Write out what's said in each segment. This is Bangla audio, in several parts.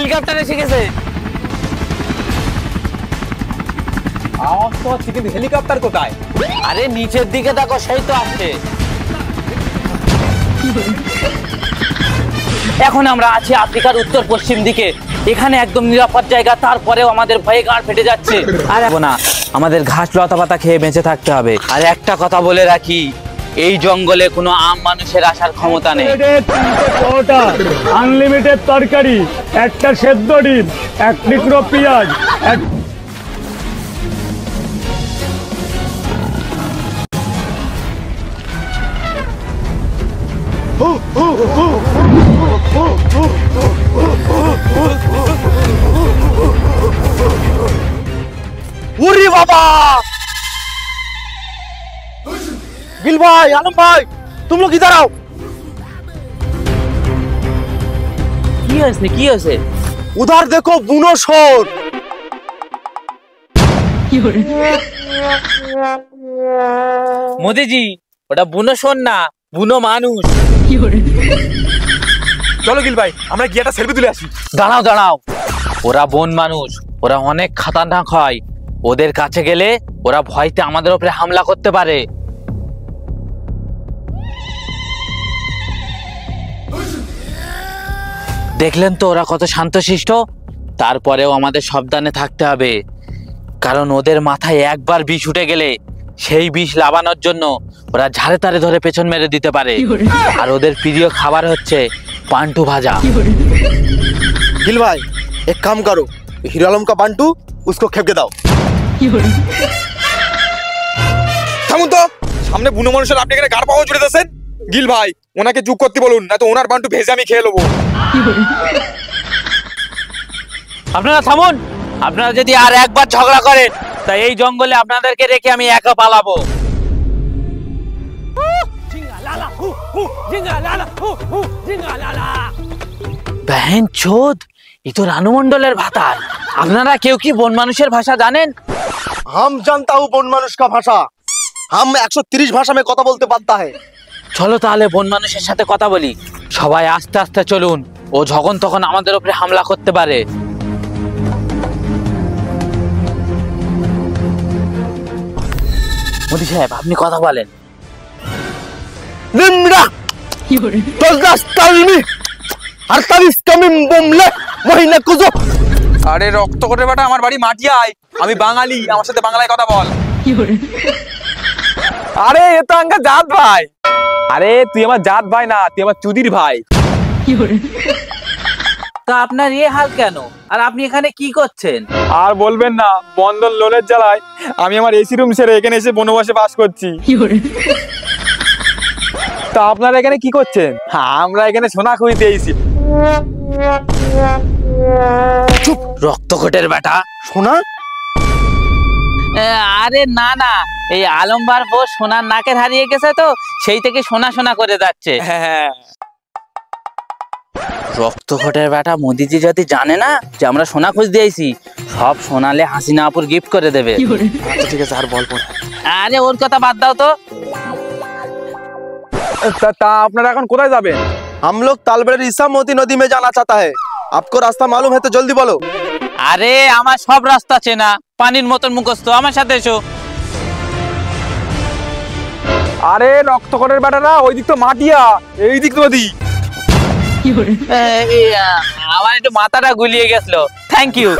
হেলিকপ্টার এসে গেছে। আওয়াজ তো হচ্ছে কিন্তু হেলিকপ্টার কোথায়? আরে নিচের দিকে দেখো, সেই তো আসছে। এখন আমরা আছি আফ্রিকার উত্তর পশ্চিম দিকে। এখানে একদম নিরাপদ জায়গা, তারপরেও আমাদের ভয়ে গাড় ফেটে যাচ্ছে। আর না, আমাদের ঘাস লতা পাতা খেয়ে বেঁচে থাকতে হবে। আর একটা কথা বলে রাখি, এই জঙ্গলে কোনো আম মানুষের আসার ক্ষমতা নেই। আনলিমিটেড তরকারি, একটা সেদ্ধ ডিম, এক টুকরো পেঁয়াজ, ওরে বাবা! गिल भाई, आलम भाई, तुम लोग इधर आओ। কি হয়েছে? उधर देखो, बुनो शोर। মোদিজি, ওটা বুনো শোন না, বুনো মানুষ। চলো গিল ভাই, আমরা গিয়ে একটা সেলফি তুলে আসি। দাঁড়াও, ওরা বন মানুষ, ওরা অনেক খতরনাক হয়। ওদের কাছে গেলে ওরা ভয়তে আমাদের উপরে হামলা করতে পারে। দেখলেন তো ওরা কত শান্তশিষ্ট। তারপরেও আমাদের সাবধানে থাকতে হবে, কারণ ওদের মাথায় একবার বিষ উঠে গেলে সেই বিষ লাগানোর জন্য ওরা ঝাড়ে তারে ধরে পেছন মেরে দিতে পারে। আর ওদের প্রিয় খাবার হচ্ছে পান্টু ভাজা। गिल भाई, एक काम करो, हीरो आलम का बांटू उसको खेप के दाও। থামুন তো, সামনে বুনো মানুষের আপনি এখানে গাড় পাওয়া জুড়ে দিয়েছেন। গিল ভাই, ওনাকে চুপ করতে বলুন, না তো ওনার বান্টু ভেজে আমি খেয়ে নেবো। আপনারা থামুন। আপনারা যদি আর একবার ঝগড়া করেন, তাই এই জঙ্গলে আপনাদেরকে রেখে আমি একা পালাবো। बहन चोद, ये तो रानू मंडलेर भातार। আপনারা কেউ কি বন মানুষের ভাষা জানেন? हम जानता हूँ বন মানুষ का भाषा। हम 130 भाषा में কথা বলতে পারता है। চলো তাহলে বন মানুষের সাথে কথা বলি। সবাই আস্তে আস্তে চলুন, ও যখন তখন আমাদের উপরে হামলা করতে পারে। মোদি সাহেব, আপনি কথা বলেন। নিমরা তোজদাস তালমি আর তারিস কামিম বমলে মহিনা কুজো। আরে রক্ত করে বেটা, আমার বাড়ি মাটিয়ায়, আমি বাঙালি, আমার সাথে বাংলায় কথা বল। আরে এ তো আঙ্কা জাত ভাই। আরে তুই আমার জাত ভাই না, তুই আমার চুদির ভাই। তা আপনার এই হাল কেন? আর আপনি এখানে কি করছেন? আর বলবেন না, বন্ধন লোনের জ্বালায় আমি আমার এসি রুম ছেড়ে এখানে এসে বনবাসে বাস করছি। তা আপনারা এখানে কি করছেন? আমরা এখানে সোনা খুঁজতে এসেছি। চুপ, রক্তকোটের বেটা। সোনা? আরে না না, এই আলমবার বউ সোনার নাকের হারিয়ে গেছে, তো সেই থেকে সোনা সোনা করে যাচ্ছে। হ্যাঁ, রক্তকোটের বেটা মোদিজি যদি জানে না যে আমরা সোনা খুঁজতে আইছি, সব সোনালে হাসিনা আপুর গিফট করে দেবে। ঠিক আছে, আর বলবো না। আরে ওর কথা বাদ দাও তো। তা আপনারা এখন কোথায় যাবেন? हम लोग तालबेड़ ईसा मोती नदी में जाना चाहता है। आपको रास्ता मालूम है तो जल्दी बोलो। আরে আমার সব রাস্তা চেনা, পানির মতন মুখস্থ। আমার সাথে এসো। আরে রক্তকরের বেটারা, ওই দিক তো মাটিয়া, এই দিক নদী। আমার একটু মাথাটা গুলিয়ে গেছিল। Thank you.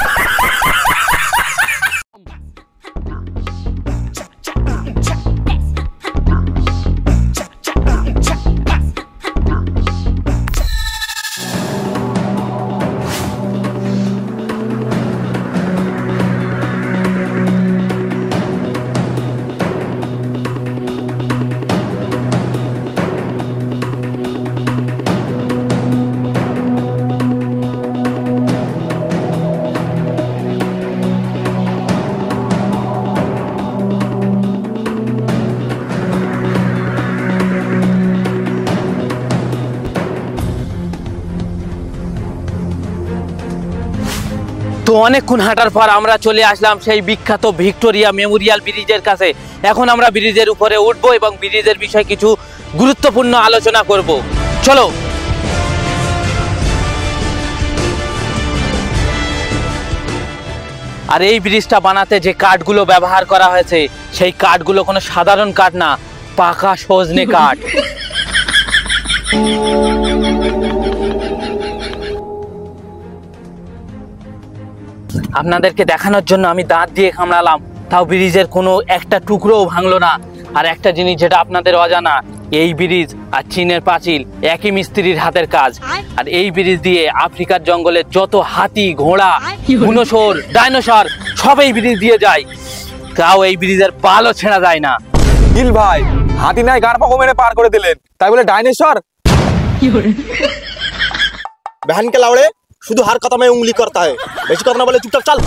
তো অনেকক্ষণ হাঁটার পর আমরা চলে আসলাম সেই বিখ্যাত ভিক্টোরিয়া মেমোরিয়াল ব্রিজের কাছে। এখন আমরা ব্রিজের উপরে উঠবো এবং ব্রিজের বিষয়ে কিছু গুরুত্বপূর্ণ আলোচনা করব। চলো। আর এই ব্রিজটা বানাতে যে কাঠগুলো ব্যবহার করা হয়েছে সেই কাঠগুলো কোনো সাধারণ কাঠ না, পাকা সজনে কাঠ। আপনাদেরকে দেখানোর জন্য আমি দাঁত দিয়ে কামড়ালাম, তাও ব্রিজের কোনো একটা টুকরোও ভাঙলো না। আর একটা জিনিস যেটা আপনাদের অজানা, এই ব্রিজ আর চীনের পাঁচিল একই মিস্ত্রির হাতের কাজ। আর এই ব্রিজ দিয়ে আফ্রিকার জঙ্গলে যত হাতি, ঘোড়া, বুনোসর, ডাইনোসর সব এই ব্রিজ দিয়ে যায়, তাও এই ব্রিজের পালও ছেঁড়া যায় না। গিল ভাই, হাতি নাই গাড় পাকো মেরে পার করে দিলেন, তাই বলে ডাইনোসর? बहन के लावड़े शुद्ध हर कदम में उंगली करता है, बेसी কথা না বলে চুপচাপ চল।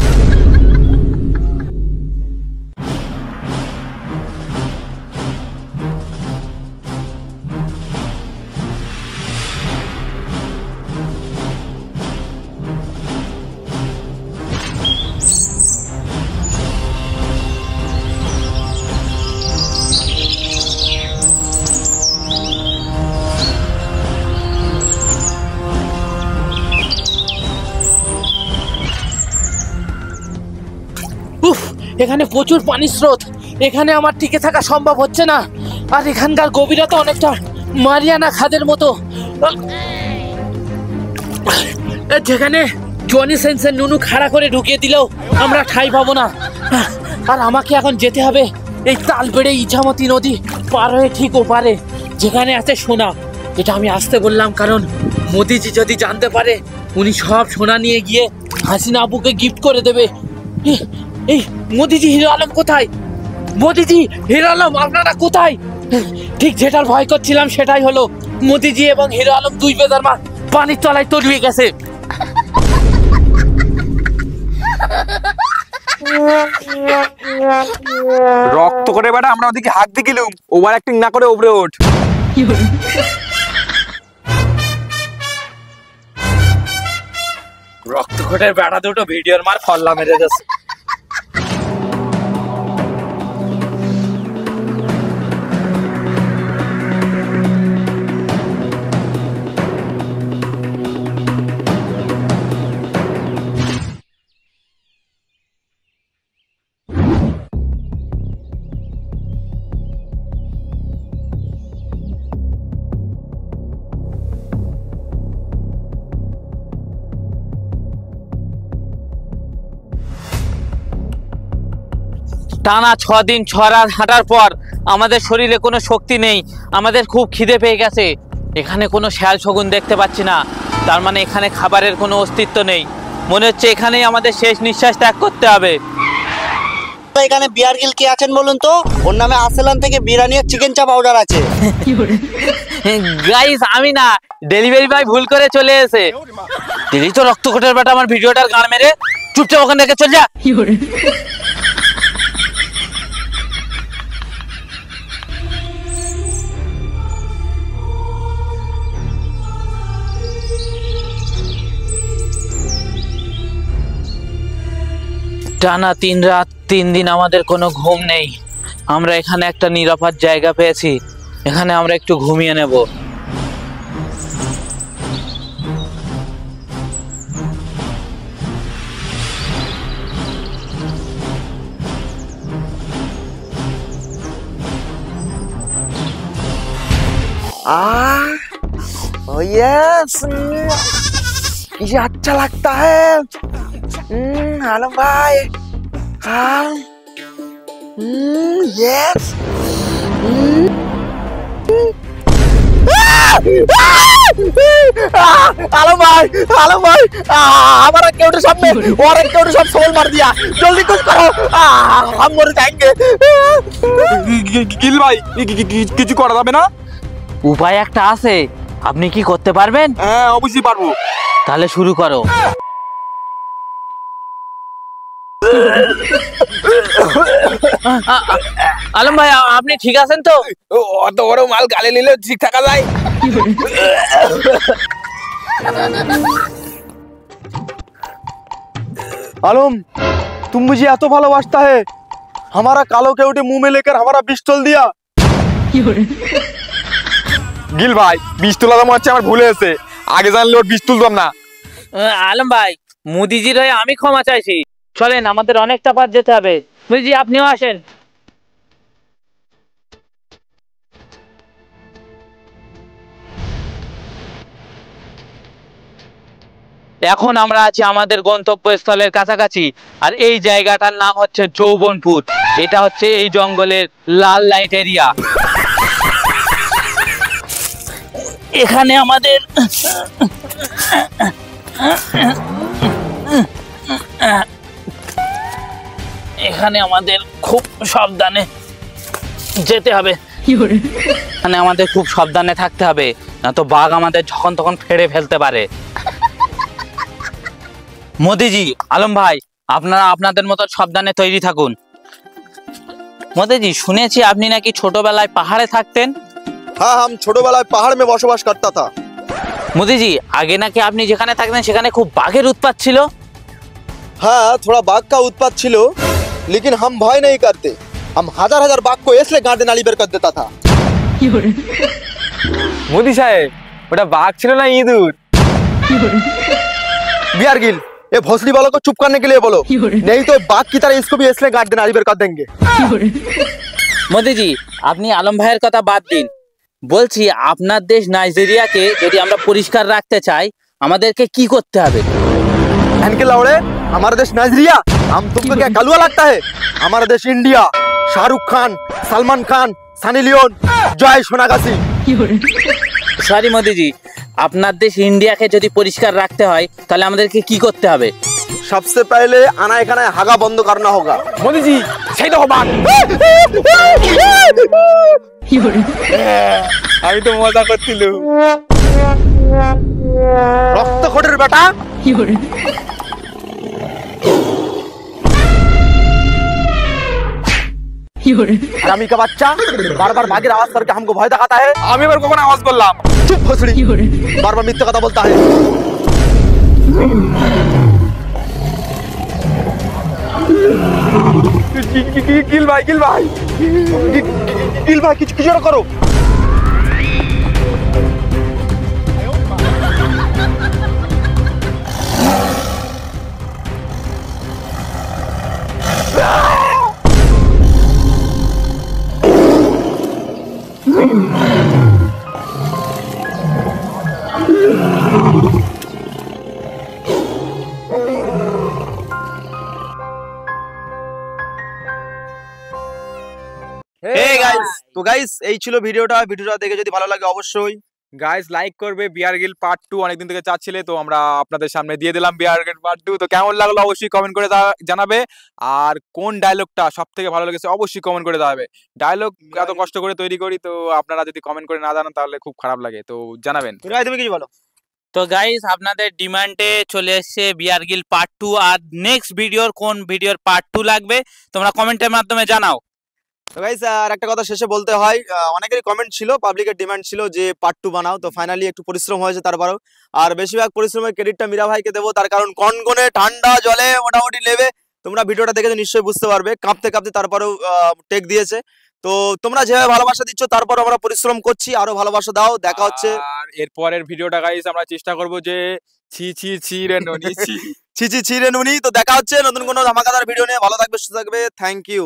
উফ, এখানে প্রচুর পানির স্রোত, এখানে আমার টিকে থাকা সম্ভব হচ্ছে না। আর এখানকার গভীরতা অনেকটা মারিয়ানা খাদের মতো, যেখানে জনি সেন্সের নুনু খাড়া করে ঢুকিয়ে দিলেও আমরা ঠাঁই পাবো না। আর আমাকে এখন যেতে হবে এই তালবেড়ে ইছামতি নদী পার হয়ে ঠিক ওপারে, যেখানে আছে সোনা। এটা আমি আসতে বললাম কারণ মোদিজি যদি জানতে পারে, উনি সব সোনা নিয়ে গিয়ে হাসিনা আবুকে গিফট করে দেবে। এই মোদিজি, হিরো আলম কোথায়? মোদিজি, হিরো আলম আপনারা কোথায়? ঠিক যেটার ভয় করছিলাম সেটাই হলো, মোদিজি এবং হিরো আলম দুই বেদার মা পানির তলায় তলিয়ে গেছে। রক্ত করে বেটা আমরা ওদিকে হাত দিয়ে গেলুম, ওভার অ্যাক্টিং না করে উপরে ওঠ। রক্ত কোটের বেড়া দুটো ভিডিওর মার ফল্লা মেরে যাচ্ছে। টানা 6 দিন 6 রাত হাঁটার পর আমাদের শরীরে কোনো শক্তি নেই, আমাদের খুব খিদে পেয়ে গেছে। এখানে কোনো শেয়াল শগুন দেখতে পাচ্ছি না, তার মানে এখানে খাবারের কোনো অস্তিত্ব নেই। মনে হচ্ছে এখানেই আমাদের শেষ নিঃশ্বাস ত্যাগ করতে হবে। এখানে বিয়ার গিল কি আছেন বলুন তো? ওর নামে আসলাম থেকে বিরিয়ানি আর চিকেন চাপ অর্ডার আছে। গাইস, আমি না, ডেলিভারি বয় ভুল করে চলে এসে। দিলি তো রক্তকোটের বেটা আমার ভিডিওটার গান মেরে, চুপচাপ ওখান থেকে চল যা। টানা 3 রাত 3 দিন আমাদের কোনো ঘুম নেই। আমরা এখানে একটা নিরাপদ জায়গা পেয়েছি, এখানে আমরা একটু ঘুমিয়ে নেব। यस, ये अच्छा लगता है। आलम भाई, हाँ, यस। आलम भाई, हमारा केवट सब में और एक केवट सब सोल मार दिया, जल्दी कुछ करो, हम मर जाएंगे। গিল ভাই, কিছু করা যাবে না? উপায় একটা আছে, আপনি কি করতে পারবেন? হ্যাঁ, অবশ্যই পারবো। তাহলে শুরু করো। আলম ভাই, আপনি ঠিক আছেন তো? অত বড় মাল গালে নিলে ঠিক থাকা যায়? आलम, तुम मुझे ऐतो भालोबासता है, हमारा कालो केवटे मुंह में लेकर हमारा पिस्तौल दिया। গিল ভাই, পিস্তল আমার হচ্ছে আমার ভুলে এসে, আগে জানলে ওর পিস্তল দাম না। আলম ভাই, মোদিজির হয়ে আমি ক্ষমা চাইছি। চলেন, আমাদের অনেকটা পথ যেতে হবে। বুঝি, আপনিও আসেন। এখন আমরা আছি আমাদের গন্তব্যস্থলের কাছাকাছি, আর এই জায়গাটার নাম হচ্ছে যৌবনপুর। এটা হচ্ছে এই জঙ্গলের লাল লাইট এরিয়া। এখানে আমাদের খুব সাবধানে যেতে হবে। এখানে আমাদের খুব সাবধানে থাকতে হবে, না তো বাঘ আমাদের যখন তখন ফেড়ে ফেলতে পারে। মোদিজি, আলম ভাই, আপনারা আপনাদের মতো সাবধানে তৈরি থাকুন। মোদিজি, শুনেছি আপনি নাকি ছোটবেলায় পাহাড়ে থাকতেন। हाँ हम ছোটবেলায় পাহাড় में বসবাস करता था। মোদিজি, আগে নাকি আপনি যেখানে থাকতেন সেখানে খুব বাঘের উৎপাত ছিল। हाँ थोड़ा बाघ का उत्पात छिलो, लेकिन हम भय नहीं करते। हम हजार हजार बाघ को इसलिए गांड नाली बेर कर देता था। মোদি সাহেব, ওটা বাঘ ছিল না ইঁদুর? बिहार गिल, ये भोसड़ी वालों को चुप करने के लिए बोलो, नहीं तो बाघ की तरह इसको भी इसलिए गांड नाली बेर कर देंगे। মোদিজি, আপনি আলম ভাইয়ের কথা বাদ দিন। বলছি, আপনার দেশ নাইজেরিয়াকে যদি আমরা পরিষ্কার রাখতে চাই, আমাদেরকে কি করতে হবে? इनके लौड़े, हमारा देश नाइजीरिया, हम तुमको क्या कलुआ लगता है? हमारा देश India, Shahrukh Khan, Salman Khan, Sunny Leone, जय सोनागासी। সরি মোদিজি, আপনার দেশ ইন্ডিয়াকে যদি পরিষ্কার রাখতে হয় তাহলে আমাদেরকে কি করতে হবে? सबसे पहले आना एखाने हागा बंद करना होगा। মোদিজি, সেই দেখো বাঘ। আমি তো মজা করছিলাম। रक्त खोटेर बेटा, हरामी का बच्चा बार बार बाघेर आवाज करके हमको भय दिखाता है। আমি আবার কখন আওয়াজ করলাম? चुप भोसड़ी, बार बार मिथ्या कथा बोलता है। কিল ভাই, কিল ভাই। गिल भाई किच किचड़ करो। Hey guys, তো গাইস এই ছিল ভিডিওটা দেখে যদি ভালো লাগে অবশ্যই গাইস লাইক করবে। বিয়ার গিল পার্ট 2 অনেকদিন থেকে চাচ্ছিলে, তো আমরা আপনাদের সামনে দিয়ে দিলাম বিয়ার গিল পার্ট 2। তো কেমন লাগলো অবশ্যই কমেন্ট করে জানাবে, আর কোন ডায়লগটা সবথেকে ভালো লেগেছে অবশ্যই কমেন্ট করে জানাবে। ডায়লগ এত কষ্ট করে তৈরি করি, তো আপনারা যদি কমেন্ট করে না জানান তাহলে খুব খারাপ লাগে, তো জানাবেন। রাই তুমি কিছু বলো। তো গাইস, আপনাদের ডিমান্ডে চলে এসেছে বিয়ার গিল পার্ট 2। আর নেক্সট কোন ভিডিওর পার্ট 2 লাগবে তোমরা কমেন্টের মাধ্যমে জানাও। তো গাইস আর একটা কথা শেষে বলতে হয়, অনেকেরই কমেন্ট ছিল, পাবলিকের ডিমান্ড ছিল যে পার্ট 2 বানাও। তো ফাইনালি একটু পরিশ্রম হয়েছে তারপরেও, আর বেশিরভাগ পরিশ্রমের ক্রেডিটটা মীরা ভাইকে দেবো, তার কারণ কনকনে ঠান্ডা জলে মোটামুটি নেবে। তোমরা ভিডিওটা দেখে নিশ্চয়ই বুঝতে পারবে, কাঁপতে কাঁপতে তারপরেও টেক দিয়েছে। তো তোমরা যেভাবে ভালোবাসা দিচ্ছ তারপর আমরা পরিশ্রম করছি, আরো ভালোবাসা দাও। দেখা হচ্ছে আর এরপরের ভিডিওটা গাইস আমরা চেষ্টা করব যে ছি ছি ছি রে ননি ছি ছি ছি ছি রে নুনি। তো দেখা হচ্ছে নতুন কোনো ধামাকাদার ভিডিও নিয়ে। ভালো থাকবে, সুস্থ থাকবে, থ্যাংক ইউ।